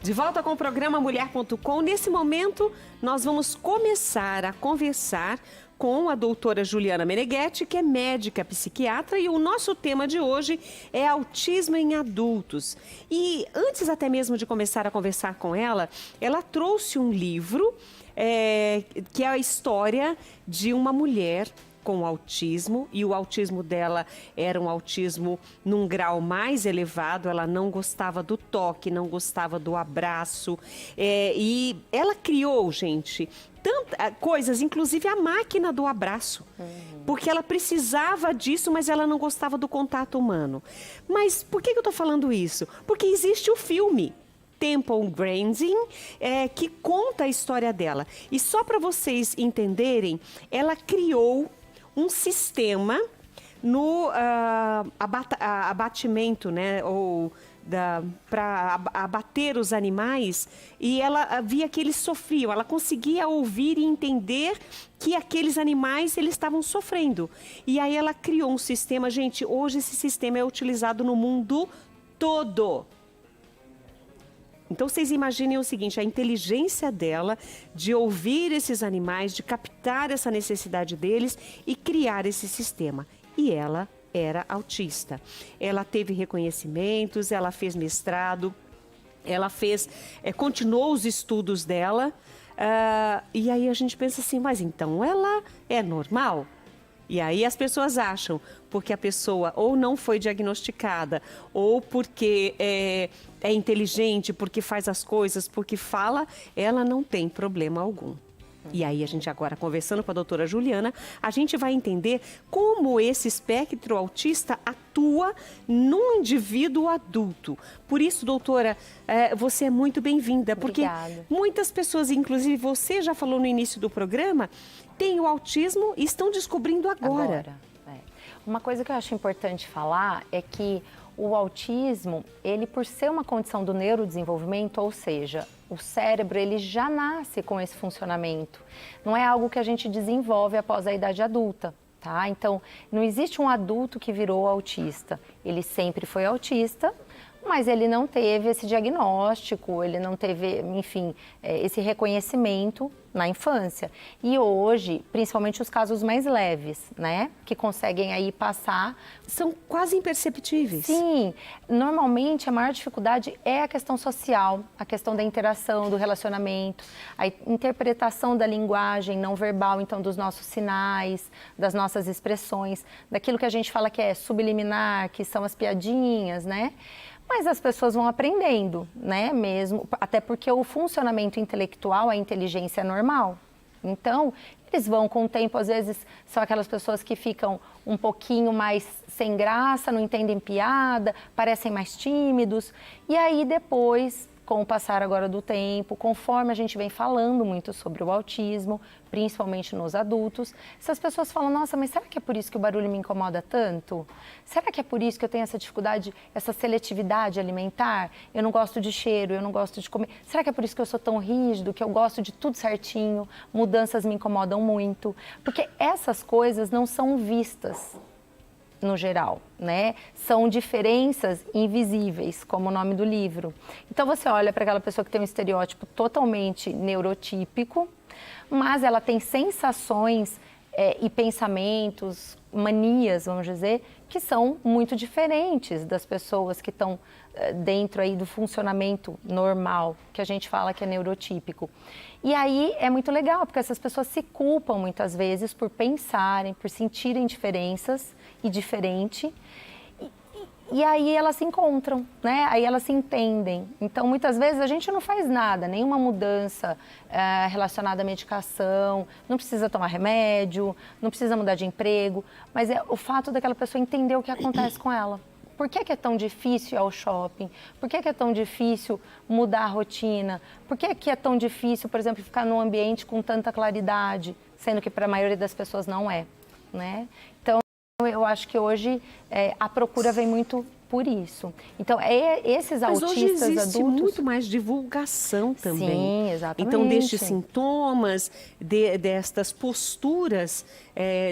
De volta com o programa Mulher.com. Nesse momento, nós vamos começar a conversar com a doutora Juliana Meneghetti, que é médica psiquiatra, e o nosso tema de hoje é autismo em adultos. E antes até mesmo de começar a conversar com ela trouxe um livro que é a história de uma mulher com autismo, e o autismo dela era um autismo num grau mais elevado. Ela não gostava do toque, não gostava do abraço, e ela criou, gente, tantas coisas, inclusive a máquina do abraço, porque ela precisava disso, mas ela não gostava do contato humano. Mas por que eu estou falando isso? Porque existe o filme Temple Grandin, que conta a história dela. E só para vocês entenderem, ela criou um sistema no abatimento, né, ou para abater os animais, e ela via que eles sofriam. Ela conseguia ouvir e entender que aqueles animais eles estavam sofrendo. E aí ela criou um sistema, gente, hoje esse sistema é utilizado no mundo todo. Então, vocês imaginem o seguinte, a inteligência dela de ouvir esses animais, de captar essa necessidade deles e criar esse sistema. E ela era autista. Ela teve reconhecimentos, ela fez mestrado, ela continuou os estudos dela. E aí a gente pensa assim, mas então ela é normal? E aí as pessoas acham, porque a pessoa ou não foi diagnosticada, ou porque é inteligente, porque faz as coisas, porque fala, ela não tem problema algum. E aí a gente agora, conversando com a doutora Juliana, a gente vai entender como esse espectro autista atua num indivíduo adulto. Por isso, doutora, você é muito bem-vinda, porque muitas pessoas, inclusive você já falou no início do programa, têm o autismo e estão descobrindo agora. Uma coisa que eu acho importante falar é que o autismo, ele por ser uma condição do neurodesenvolvimento, ou seja, o cérebro ele já nasce com esse funcionamento. Não é algo que a gente desenvolve após a idade adulta, tá? Então, não existe um adulto que virou autista. Ele sempre foi autista, mas ele não teve esse diagnóstico, ele não teve, enfim, esse reconhecimento na infância. E hoje, principalmente os casos mais leves, né, que conseguem aí passar... São quase imperceptíveis. Sim, normalmente a maior dificuldade é a questão social, a questão da interação, do relacionamento, a interpretação da linguagem não verbal, então dos nossos sinais, das nossas expressões, daquilo que a gente fala que é subliminar, que são as piadinhas, né? Mas as pessoas vão aprendendo, né, mesmo, até porque o funcionamento intelectual, a inteligência é normal. Então, eles vão com o tempo, às vezes, são aquelas pessoas que ficam um pouquinho mais sem graça, não entendem piada, parecem mais tímidos. E aí, depois, com o passar agora do tempo, conforme a gente vem falando muito sobre o autismo, principalmente nos adultos, essas pessoas falam, nossa, mas será que é por isso que o barulho me incomoda tanto? Será que é por isso que eu tenho essa dificuldade, essa seletividade alimentar? Eu não gosto de cheiro, eu não gosto de comer. Será que é por isso que eu sou tão rígido, que eu gosto de tudo certinho? Mudanças me incomodam muito? Porque essas coisas não são vistas no geral, né? São diferenças invisíveis, como o nome do livro. Então você olha para aquela pessoa que tem um estereótipo totalmente neurotípico, mas ela tem sensações e pensamentos, manias, vamos dizer, que são muito diferentes das pessoas que estão dentro aí do funcionamento normal, que a gente fala que é neurotípico. E aí é muito legal, porque essas pessoas se culpam muitas vezes por pensarem, por sentirem diferenças e diferente, e aí elas se encontram, né? Aí elas se entendem. Então, muitas vezes a gente não faz nada, nenhuma mudança relacionada à medicação, não precisa tomar remédio, não precisa mudar de emprego, mas é o fato daquela pessoa entender o que acontece com ela. Por que é tão difícil ir ao shopping? Por que é tão difícil mudar a rotina? Por que é tão difícil, por exemplo, ficar num ambiente com tanta claridade, sendo que para a maioria das pessoas não é, né? Então, eu acho que hoje a procura vem muito por isso. Então, esses Mas autistas hoje existe adultos... muito mais divulgação também. Sim, exatamente. Então, destes sintomas, destas posturas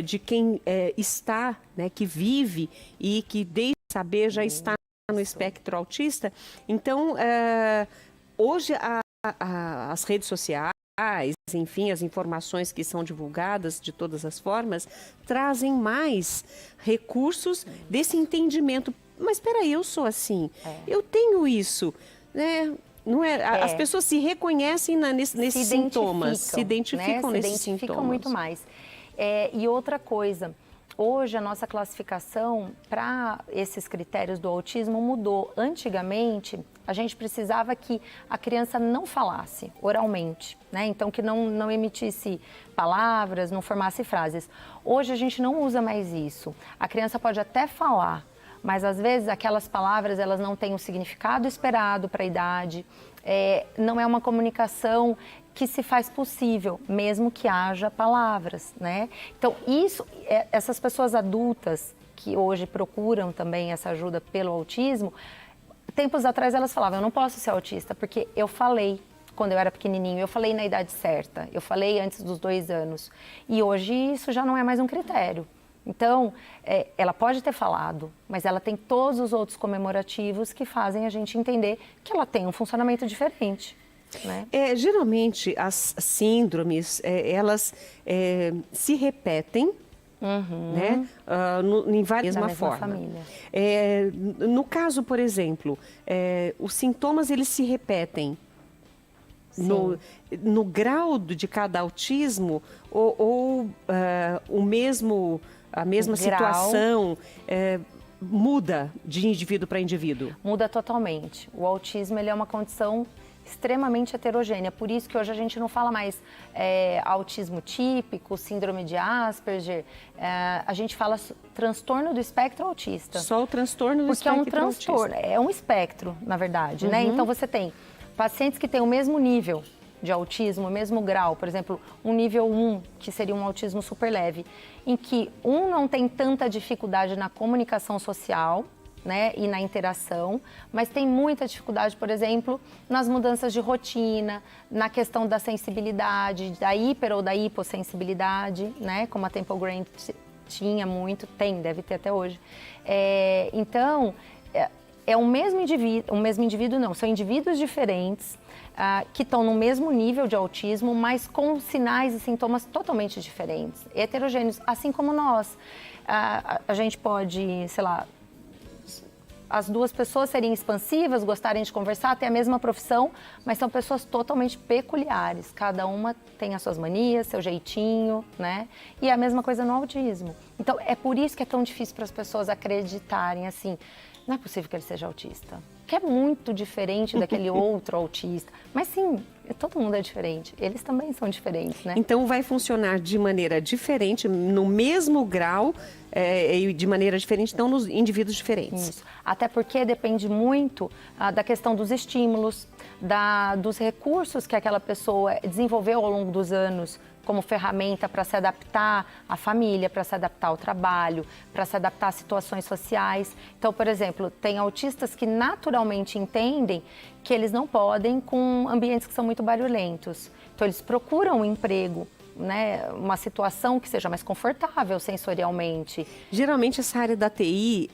de quem está, né, que vive e que desde saber já está no espectro autista. Então, hoje as redes sociais, enfim, as informações que são divulgadas de todas as formas, trazem mais recursos desse entendimento. Mas espera aí, eu sou assim, eu tenho isso, né? Não é, as pessoas se reconhecem nesses sintomas, se identificam nesses sintomas. Se identificam muito mais. E outra coisa, hoje a nossa classificação para esses critérios do autismo mudou. Antigamente, a gente precisava que a criança não falasse oralmente, né? Então que não emitisse palavras, não formasse frases. Hoje a gente não usa mais isso. A criança pode até falar, mas às vezes aquelas palavras elas não têm o significado esperado para a idade, não é uma comunicação que se faz possível, mesmo que haja palavras, né? Então essas pessoas adultas que hoje procuram também essa ajuda pelo autismo, tempos atrás elas falavam, eu não posso ser autista porque eu falei quando eu era pequenininho, eu falei na idade certa, eu falei antes dos 2 anos e hoje isso já não é mais um critério. Então, ela pode ter falado, mas ela tem todos os outros comemorativos que fazem a gente entender que ela tem um funcionamento diferente. Né? Geralmente, as síndromes, elas se repetem, né? Em várias da mesma forma. família. No caso, por exemplo, os sintomas eles se repetem no grau de cada autismo ou a mesma situação muda de indivíduo para indivíduo? Muda totalmente. O autismo ele é uma condição extremamente heterogênea, por isso que hoje a gente não fala mais autismo típico, síndrome de Asperger, a gente fala transtorno do espectro autista. Só o transtorno do espectro autista. Porque é um transtorno, é um espectro, na verdade, né? Então você tem pacientes que têm o mesmo nível de autismo, o mesmo grau, por exemplo, um nível 1, que seria um autismo super leve, em que um não tem tanta dificuldade na comunicação social, né, e na interação, mas tem muita dificuldade, por exemplo, nas mudanças de rotina, na questão da sensibilidade, da hiper ou da hipossensibilidade, né, como a Temple Grant tinha muito, deve ter até hoje. Então, o mesmo indivíduo não, são indivíduos diferentes, que estão no mesmo nível de autismo, mas com sinais e sintomas totalmente diferentes, heterogêneos, assim como nós. A gente pode, sei lá, as duas pessoas serem expansivas, gostarem de conversar, ter a mesma profissão, mas são pessoas totalmente peculiares. Cada uma tem as suas manias, seu jeitinho, né? E é a mesma coisa no autismo. Então, é por isso que é tão difícil para as pessoas acreditarem assim, não é possível que ele seja autista, que é muito diferente daquele outro autista. Mas sim, todo mundo é diferente, eles também são diferentes, né? Então vai funcionar de maneira diferente, no mesmo grau, e de maneira diferente, então nos indivíduos diferentes. Isso. Até porque depende muito da questão dos estímulos, dos recursos que aquela pessoa desenvolveu ao longo dos anos, como ferramenta para se adaptar à família, para se adaptar ao trabalho, para se adaptar a situações sociais. Então, por exemplo, tem autistas que naturalmente entendem que eles não podem com ambientes que são muito barulhentos. Então, eles procuram um emprego, né, uma situação que seja mais confortável sensorialmente. Geralmente essa área da TI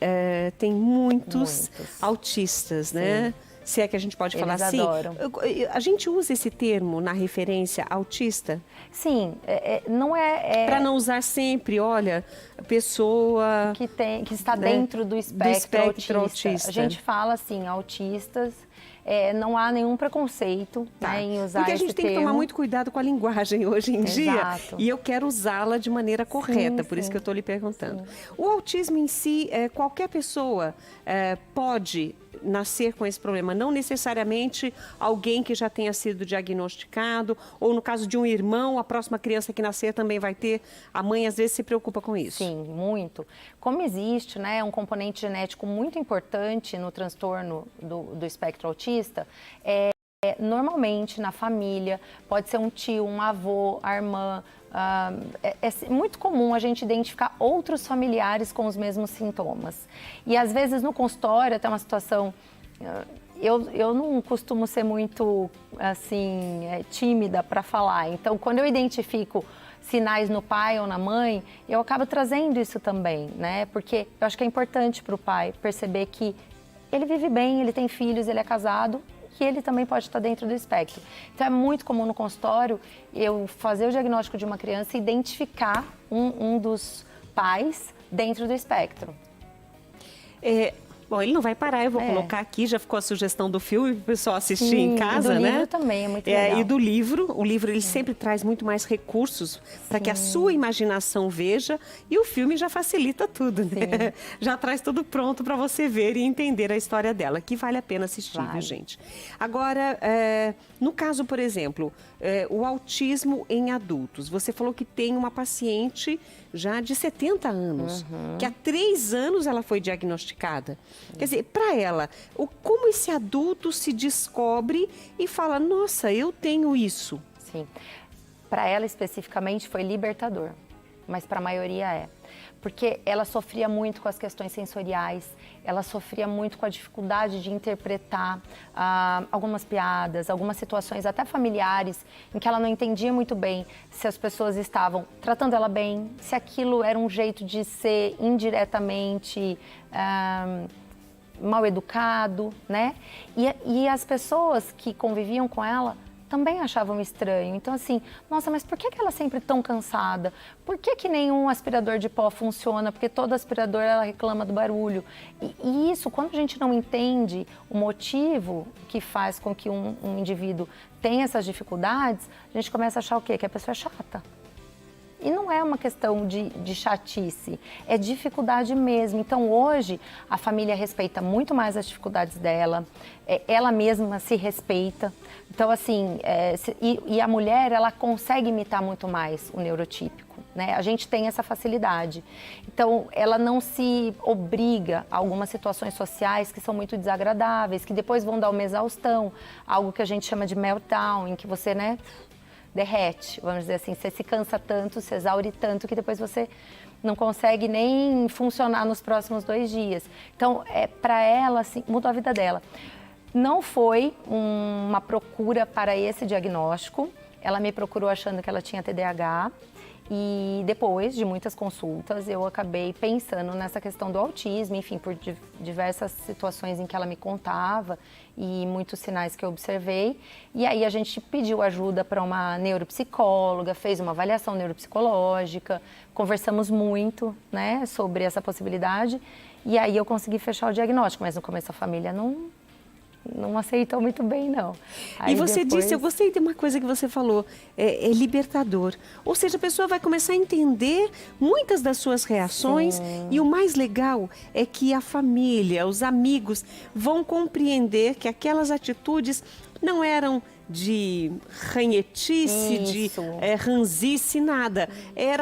tem muitos autistas, né? Sim. Se é que a gente pode falar assim. Adoram. A gente usa esse termo na referência autista? Sim, não é... Para não usar sempre, olha, pessoa... Que está dentro do espectro autista. A gente fala assim, autistas... não há nenhum preconceito, né, em usar esse termo. Porque a gente tem que tomar muito cuidado com a linguagem hoje em dia. Exato. E eu quero usá-la de maneira correta, por isso que eu estou lhe perguntando. Sim. O autismo em si, qualquer pessoa pode nascer com esse problema, não necessariamente alguém que já tenha sido diagnosticado, ou no caso de um irmão, a próxima criança que nascer também vai ter. A mãe às vezes se preocupa com isso. Sim, muito. Como existe, né, um componente genético muito importante no transtorno do espectro autista, normalmente na família, pode ser um tio, um avô, a irmã. É muito comum a gente identificar outros familiares com os mesmos sintomas. E às vezes no consultório, até uma situação... Eu não costumo ser muito, assim, tímida para falar. Então, quando eu identifico sinais no pai ou na mãe, eu acabo trazendo isso também, né? Porque eu acho que é importante para o pai perceber que ele vive bem, ele tem filhos, ele é casado, que ele também pode estar dentro do espectro. Então é muito comum no consultório eu fazer o diagnóstico de uma criança e identificar um dos pais dentro do espectro. Bom, ele não vai parar, eu vou colocar aqui, já ficou a sugestão do filme para o pessoal assistir em casa, e do né? livro também, é muito legal. E do livro, o livro ele sempre traz muito mais recursos para que a sua imaginação veja, e o filme já facilita tudo, né? Já traz tudo pronto para você ver e entender a história dela, que vale a pena assistir, viu, gente? Agora, no caso, por exemplo, o autismo em adultos, você falou que tem uma paciente já de 70 anos, que há 3 anos ela foi diagnosticada. Quer dizer, para ela, como esse adulto se descobre e fala, nossa, eu tenho isso? Sim. Para ela especificamente foi libertador, mas para a maioria é. Porque ela sofria muito com as questões sensoriais, ela sofria muito com a dificuldade de interpretar algumas piadas, algumas situações até familiares, em que ela não entendia muito bem se as pessoas estavam tratando ela bem, se aquilo era um jeito de ser indiretamente mal educado, né? E as pessoas que conviviam com ela também achavam estranho. Então, assim, nossa, mas por que ela é sempre tão cansada? Por que nenhum aspirador de pó funciona? Porque todo aspirador, ela reclama do barulho. E isso, quando a gente não entende o motivo que faz com que um indivíduo tenha essas dificuldades, a gente começa a achar o quê? Que a pessoa é chata. E não é uma questão de chatice, é dificuldade mesmo. Então, hoje, a família respeita muito mais as dificuldades dela, ela mesma se respeita. Então, assim, e a mulher, ela consegue imitar muito mais o neurotípico, né? A gente tem essa facilidade. Então, ela não se obriga a algumas situações sociais que são muito desagradáveis, que depois vão dar uma exaustão, algo que a gente chama de meltdown, em que você, né, derrete, vamos dizer assim, você se cansa tanto, se exaure tanto que depois você não consegue nem funcionar nos próximos 2 dias. Então, para ela, assim, mudou a vida dela. Não foi uma procura para esse diagnóstico, ela me procurou achando que ela tinha TDAH e depois de muitas consultas eu acabei pensando nessa questão do autismo, enfim, por diversas situações em que ela me contava e muitos sinais que eu observei. E aí a gente pediu ajuda para uma neuropsicóloga, fez uma avaliação neuropsicológica, conversamos muito, né, sobre essa possibilidade e aí eu consegui fechar o diagnóstico, mas no começo a família não aceitou muito bem, não. Aí e você disse, eu gostei de uma coisa que você falou, é libertador. Ou seja, a pessoa vai começar a entender muitas das suas reações. Sim. E o mais legal é que a família, os amigos vão compreender que aquelas atitudes não eram de ranhetice, isso, de ranzice, nada.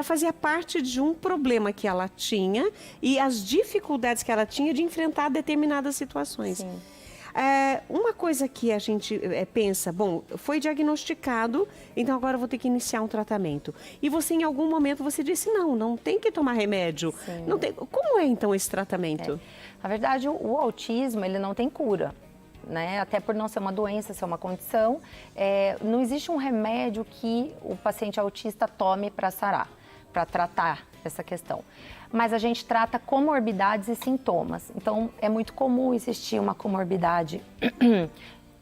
Fazia parte de um problema que ela tinha e as dificuldades que ela tinha de enfrentar determinadas situações. Sim. Uma coisa que a gente pensa, bom, foi diagnosticado, então agora eu vou ter que iniciar um tratamento. E você, em algum momento, você disse, não tem que tomar remédio. Não tem. Como é, então, esse tratamento? Na verdade, o autismo, ele não tem cura, né? Até por não ser uma doença, ser uma condição. Não existe um remédio que o paciente autista tome para sarar, para tratar essa questão. Mas a gente trata comorbidades e sintomas. Então, é muito comum existir uma comorbidade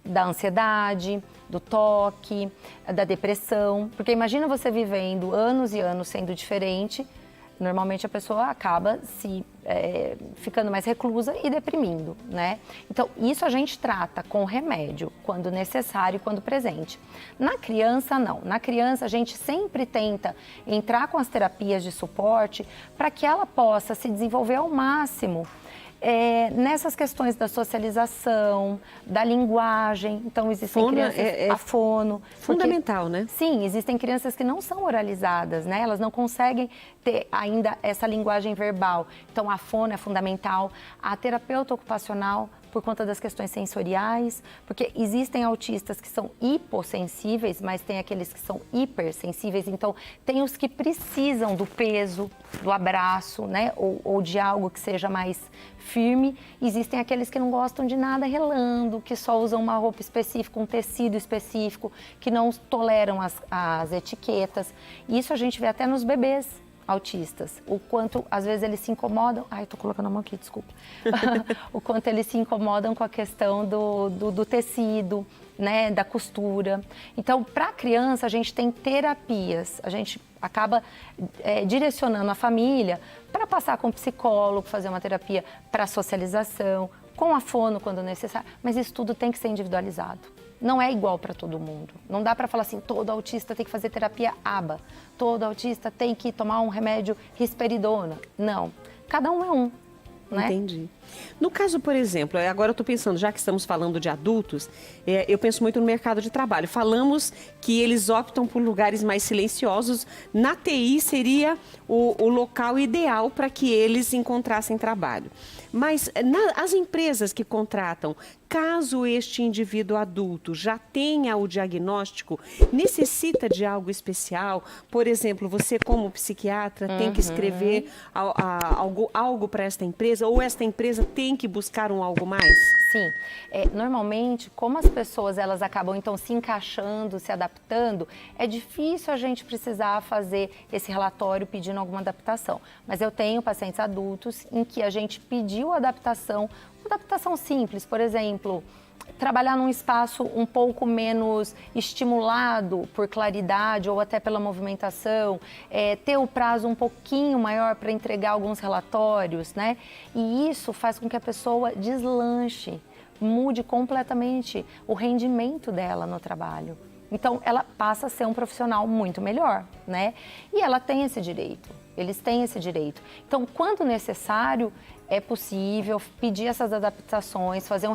da ansiedade, do toque, da depressão. Porque imagina você vivendo anos e anos sendo diferente, normalmente a pessoa acaba ficando mais reclusa e deprimindo, né? Então, isso a gente trata com remédio, quando necessário e quando presente. Na criança, não. Na criança, a gente sempre tenta entrar com as terapias de suporte para que ela possa se desenvolver ao máximo nessas questões da socialização, da linguagem. Então, existem crianças... a fono. Fundamental, né? Sim, existem crianças que não são oralizadas, né? Elas não conseguem ter ainda essa linguagem verbal. Então, a fono é fundamental. A terapeuta ocupacional, por conta das questões sensoriais, porque existem autistas que são hipossensíveis, mas tem aqueles que são hipersensíveis. Então, tem os que precisam do peso, do abraço, né? Ou de algo que seja mais firme. Existem aqueles que não gostam de nada relando, que só usam uma roupa específica, um tecido específico, que não toleram as etiquetas. Isso a gente vê até nos bebês. autistas, o quanto às vezes eles se incomodam, ai, tô colocando a mão aqui, desculpa, o quanto eles se incomodam com a questão do tecido, né, da costura. Então, para a criança, a gente tem terapias, a gente acaba direcionando a família para passar com o psicólogo, fazer uma terapia para socialização, com a fono quando necessário, mas isso tudo tem que ser individualizado. Não é igual para todo mundo. Não dá para falar assim, todo autista tem que fazer terapia ABA, todo autista tem que tomar um remédio risperidona. Não, cada um é um. Né? Entendi. No caso, por exemplo, agora eu estou pensando, já que estamos falando de adultos, eu penso muito no mercado de trabalho. Falamos que eles optam por lugares mais silenciosos. Na TI seria o local ideal para que eles encontrassem trabalho. Mas as empresas que contratam, caso este indivíduo adulto já tenha o diagnóstico, necessita de algo especial? Por exemplo, você como psiquiatra tem que escrever algo para esta empresa, ou esta empresa tem que buscar algo mais? Sim. Normalmente, como as pessoas elas acabam então se encaixando, se adaptando, é difícil a gente precisar fazer esse relatório pedindo alguma adaptação. Mas eu tenho pacientes adultos em que a gente pediu adaptação, uma adaptação simples, por exemplo, trabalhar num espaço um pouco menos estimulado por claridade ou até pela movimentação, ter o prazo um pouquinho maior para entregar alguns relatórios, né? E isso faz com que a pessoa deslanche, mude completamente o rendimento dela no trabalho. Então, ela passa a ser um profissional muito melhor, né? E ela tem esse direito, eles têm esse direito. Então, quando necessário, é possível pedir essas adaptações, fazer um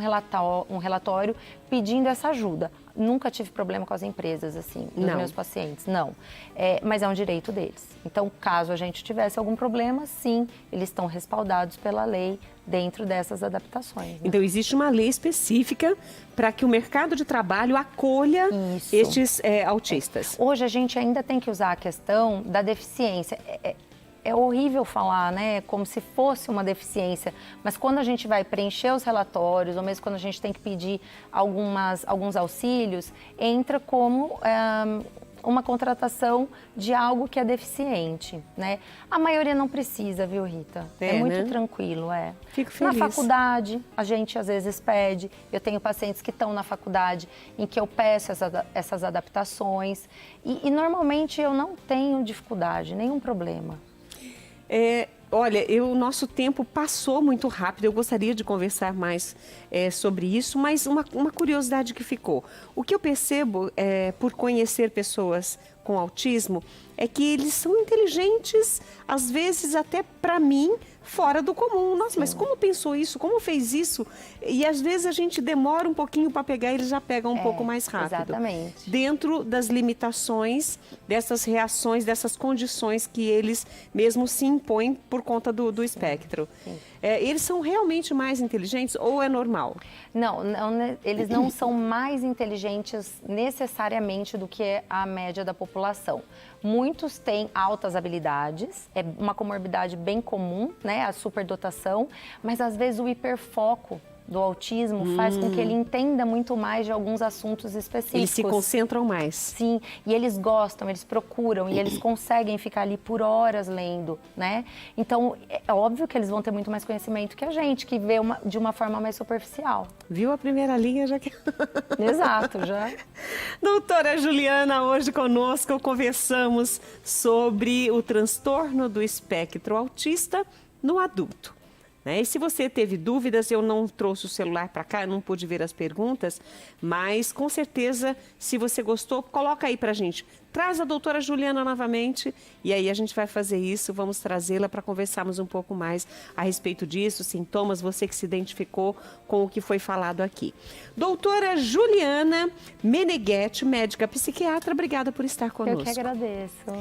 relatório pedindo essa ajuda. Nunca tive problema com as empresas, assim, dos meus pacientes, não. Mas é um direito deles. Então, caso a gente tivesse algum problema, sim, eles estão respaldados pela lei dentro dessas adaptações. Né? Então, existe uma lei específica para que o mercado de trabalho acolha estes autistas. Hoje, a gente ainda tem que usar a questão da deficiência. É horrível falar, né, como se fosse uma deficiência, mas quando a gente vai preencher os relatórios, ou mesmo quando a gente tem que pedir alguns auxílios, entra como uma contratação de algo que é deficiente, né? A maioria não precisa, viu, Rita? É muito né? Tranquilo, Fico feliz. Na faculdade, a gente às vezes pede, eu tenho pacientes que estão na faculdade em que eu peço essas adaptações e normalmente eu não tenho dificuldade, nenhum problema. Olha, o nosso tempo passou muito rápido, eu gostaria de conversar mais sobre isso, mas uma curiosidade que ficou. O que eu percebo por conhecer pessoas com autismo é que eles são inteligentes, às vezes até para mim, fora do comum. Nossa, mas como pensou isso? Como fez isso? E às vezes a gente demora um pouquinho para pegar, eles já pegam um pouco mais rápido. Exatamente. Dentro das limitações, dessas reações, dessas condições que eles mesmos se impõem por conta do espectro. Sim. Eles são realmente mais inteligentes ou é normal? Não, eles não são mais inteligentes necessariamente do que a média da população. Muitos têm altas habilidades, é uma comorbidade bem comum, né, a superdotação, mas às vezes o hiperfoco do autismo faz com que ele entenda muito mais de alguns assuntos específicos. Eles se concentram mais. Sim, e eles gostam, eles procuram e eles conseguem ficar ali por horas lendo, né? Então, é óbvio que eles vão ter muito mais conhecimento que a gente, que vê de uma forma mais superficial. Viu a primeira linha já que... Exato, já. Doutora Juliana, hoje conosco conversamos sobre o transtorno do espectro autista no adulto. E se você teve dúvidas, eu não trouxe o celular para cá, não pude ver as perguntas, mas com certeza, se você gostou, coloca aí para a gente. Traz a doutora Juliana novamente e aí a gente vai fazer isso, vamos trazê-la para conversarmos um pouco mais a respeito disso, sintomas, você que se identificou com o que foi falado aqui. Doutora Juliana Meneghetti, médica psiquiatra, obrigada por estar conosco. Eu que agradeço.